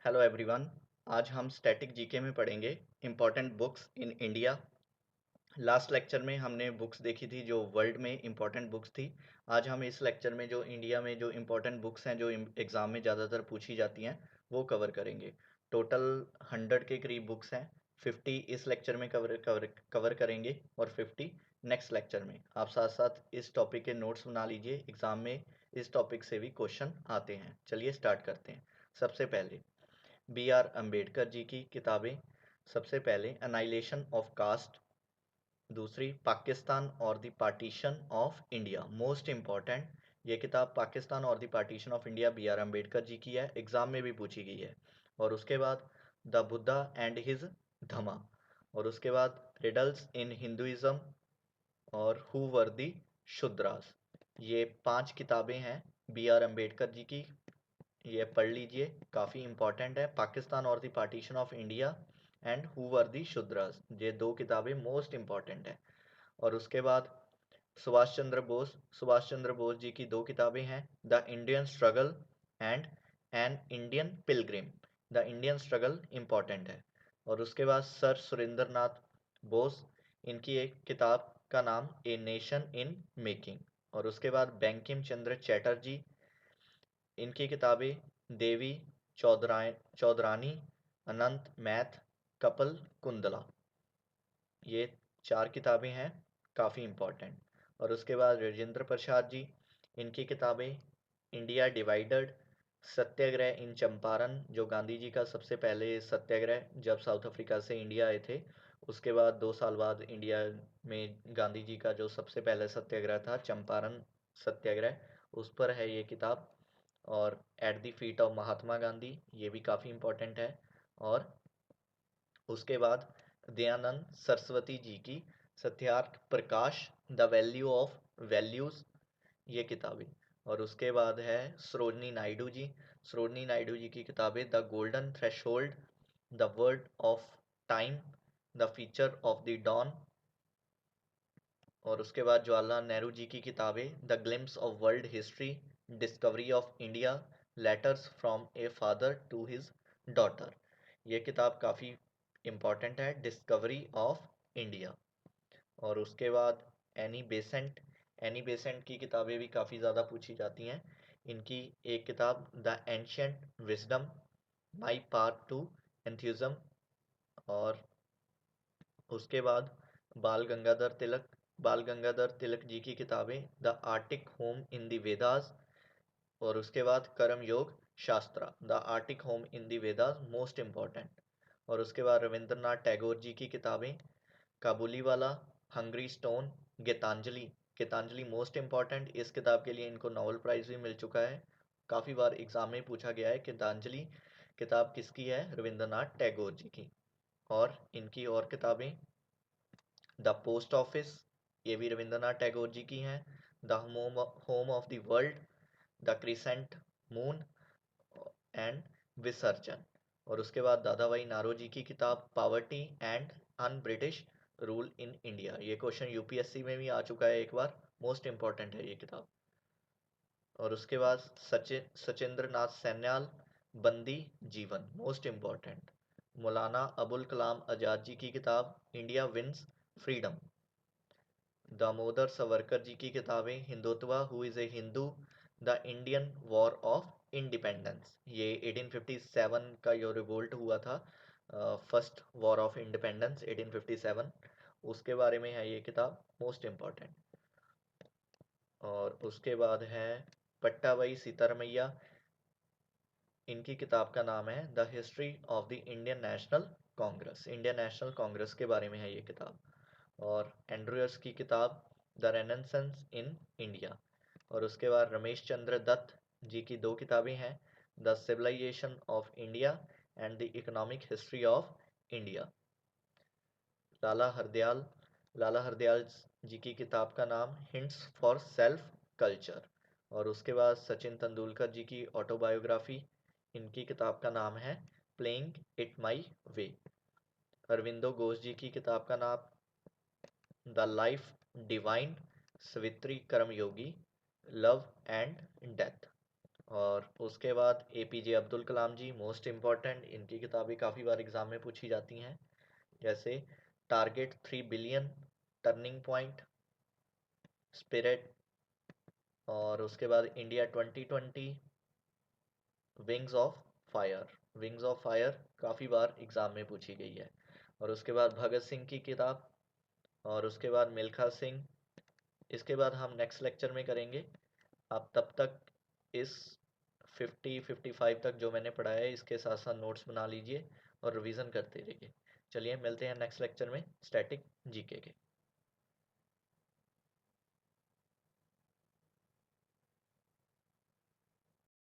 Hello everyone. आज हम static GK में पढ़ेंगे important books in India. Last lecture में हमने बुक्स देखी थी जो वर्ल्ड में इम्पोर्टेंट बुक्स थी। आज हम इस लेक्चर में जो इंडिया में जो इम्पोर्टेंट बुक्स हैं जो एग्ज़ाम में ज़्यादातर पूछी जाती हैं वो कवर करेंगे। टोटल 100 के करीब बुक्स हैं। 50 इस लेक्चर में कवर करेंगे और 50 नेक्स्ट लेक्चर में। आप साथ साथ इस टॉपिक के नोट्स बना लीजिए, एग्ज़ाम में इस टॉपिक से भी क्वेश्चन आते हैं। चलिए स्टार्ट करते हैं। सबसे पहले बी आर अम्बेडकर जी की किताबें। सबसे पहले अनाइलेशन ऑफ कास्ट, दूसरी पाकिस्तान और the partition of India, most important. ये किताब पाकिस्तान और the partition of India B R Ambedkar ji की है, एग्जाम में भी पूछी गई है। और उसके बाद द बुद्धा एंड हिज धमा, और उसके बाद रिडल्स इन हिंदुइज्म और हु वर द शूद्रास। ये 5 किताबें हैं बी आर अम्बेडकर जी की। ये पढ़ लीजिए, काफ़ी इंपॉर्टेंट है। पाकिस्तान और the partition of India and who were the Shudras, ये 2 किताबें मोस्ट इम्पॉर्टेंट है। और उसके बाद सुभाष चंद्र बोस जी की 2 किताबें हैं, the Indian struggle and an Indian Pilgrim. The Indian struggle important है। और उसके बाद सर सुरेंद्र नाथ बोस, इनकी एक किताब का नाम ए नेशन इन मेकिंग। और उसके बाद बंकिम चंद्र चैटर्जी, इनकी किताबें देवी चौधरानी, अनंत मैथ, कपिल कुंदला, ये 4 किताबें हैं, काफ़ी इम्पोर्टेंट। और उसके बाद राजेंद्र प्रसाद जी, इनकी किताबें इंडिया डिवाइडेड, सत्याग्रह इन चंपारण, जो गांधी जी का सबसे पहले सत्याग्रह जब साउथ अफ्रीका से इंडिया आए थे, उसके बाद 2 साल बाद इंडिया में गांधी जी का जो सबसे पहले सत्याग्रह था चंपारण सत्याग्रह, उस पर है ये किताब। और at the feet of Mahatma Gandhi, ये भी काफ़ी इम्पोर्टेंट है। और उसके बाद दयानंद सरस्वती जी की Satyarth Prakash, the value of values, ये किताबें। और उसके बाद है सरोजनी नायडू जी की किताबें, the golden threshold, the word of time, the feather of the dawn. और उसके बाद जवाहरलाल नेहरू जी की किताबें, the glimpses of world history, discovery of India, letters from a father to his daughter. ये किताब काफ़ी इम्पॉर्टेंट है, डिस्कवरी ऑफ इंडिया। और उसके बाद एनी बेसेंट की किताबें भी काफ़ी ज़्यादा पूछी जाती हैं। इनकी एक किताब the ancient wisdom, my path to atheism. और उसके बाद बाल गंगाधर तिलक जी की किताबें, the Arctic home in the Vedas. और उसके बाद Karma Yoga Shastra, the Arctic home in the Vedas, most important. और उसके बाद रविंद्रनाथ टैगोर जी की किताबें, Kabuliwala, hungry stone, Gitanjali. Gitanjali most important, इस किताब के लिए इनको नोबेल प्राइज़ भी मिल चुका है। काफ़ी बार एग्जाम में पूछा गया है गीतांजलि किताब किसकी है, रविंद्रनाथ टैगोर जी की। और इनकी और किताबें, द पोस्ट ऑफिस, ये भी रविंद्रनाथ टैगोर जी की हैं। The home of the world, the crescent moon and विसर्जन। और उसके बाद दादा भाई नारोजी की किताब poverty and un British rule in India, ये क्वेश्चन यूपीएससी में भी आ चुका है एक बार, मोस्ट इंपॉर्टेंट है ये किताब। और उसके बाद सचिंद्र नाथ सैन्याल, बंदी जीवन, मोस्ट इम्पॉर्टेंट। मौलाना अबुल कलाम आज़ाद जी की किताब, India wins freedom. Damodar Savarkar ji की किताबें, Hindutva, who is a Hindu, the Indian war of independence, ये 1857 का जो रिवोल्ट हुआ था, फर्स्ट वॉर ऑफ इंडिपेंडेंस 1857, उसके बारे में है ये किताब, मोस्ट इम्पॉर्टेंट। और उसके बाद है पट्टाभाई सीतारमैया, इनकी किताब का नाम है the history of the Indian national Congress के बारे में है ये किताब। और एंड्रयूस की किताब द रेनेसांस इन इंडिया। और उसके बाद रमेश चंद्र दत्त जी की 2 किताबें हैं, the civilisation of India and the economic history of India. Lala Hardayal Lala Hardayal ji की किताब का नाम हिंट्स फॉर सेल्फ कल्चर। और उसके बाद सचिन तेंदुलकर जी की ऑटोबायोग्राफी, इनकी किताब का नाम है प्लेइंग इट माई वे। अरविंदो घोष जी की किताब का नाम the life divine, Savitri Karmayogi, love and death. और उसके बाद APJ अब्दुल कलाम जी, मोस्ट इम्पॉर्टेंट, इनकी किताबें काफ़ी बार एग्ज़ाम में पूछी जाती हैं, जैसे target 3 billion, turning point, spirit, और उसके बाद India 2020, wings of fire. Wings of fire काफ़ी बार एग्ज़ाम में पूछी गई है। और उसके बाद भगत सिंह की किताब, और उसके बाद मिल्खा सिंह। इसके बाद हम नेक्स्ट लेक्चर में करेंगे। आप तब तक इस 55 तक जो मैंने पढ़ाया है इसके साथ साथ नोट्स बना लीजिए और रिवीजन करते रहिए। चलिए मिलते हैं नेक्स्ट लेक्चर में स्टैटिक जीके के।